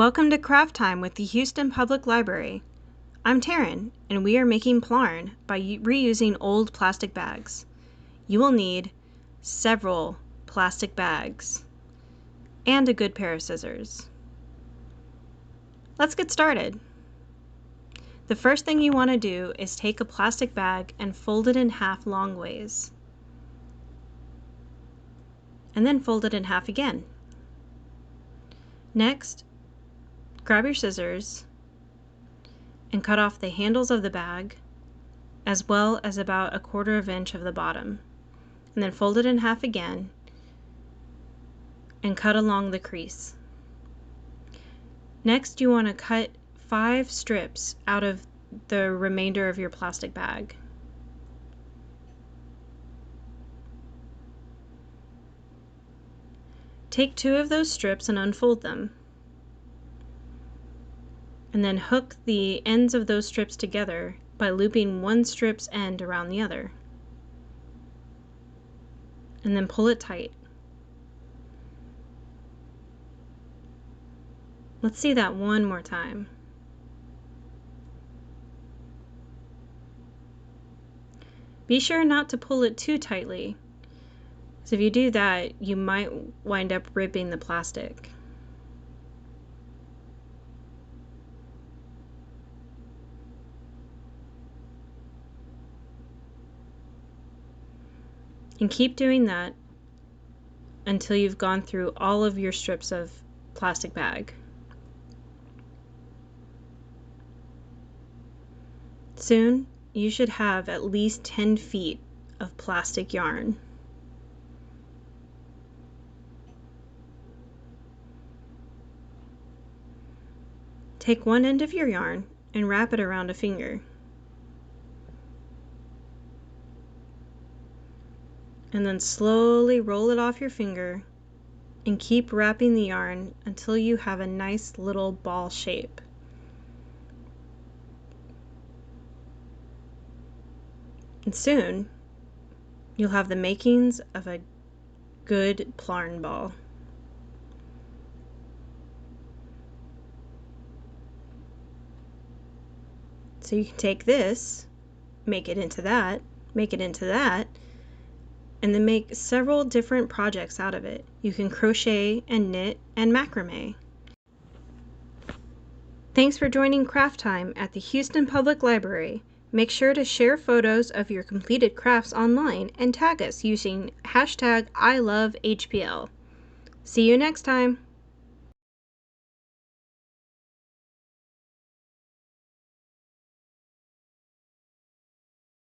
Welcome to Craft Time with the Houston Public Library. I'm Taryn, and we are making Plarn by reusing old plastic bags. You will need several plastic bags and a good pair of scissors. Let's get started. The first thing you want to do is take a plastic bag and fold it in half long ways, and then fold it in half again. Next, grab your scissors and cut off the handles of the bag as well as about 1/4 inch of the bottom, and then fold it in half again and cut along the crease. Next, you want to cut 5 strips out of the remainder of your plastic bag. Take 2 of those strips and unfold them, and then hook the ends of those strips together by looping one strip's end around the other, and then pull it tight. Let's see that one more time. Be sure not to pull it too tightly, because if you do that, you might wind up ripping the plastic. And keep doing that until you've gone through all of your strips of plastic bag. Soon, you should have at least 10 feet of plastic yarn. Take one end of your yarn and wrap it around a finger. And then slowly roll it off your finger and keep wrapping the yarn until you have a nice little ball shape. And soon, you'll have the makings of a good Plarn ball. So you can take this, make it into that, make it into that, and then make several different projects out of it. You can crochet and knit and macrame. Thanks for joining Craft Time at the Houston Public Library. Make sure to share photos of your completed crafts online and tag us using #ILoveHPL. See you next time!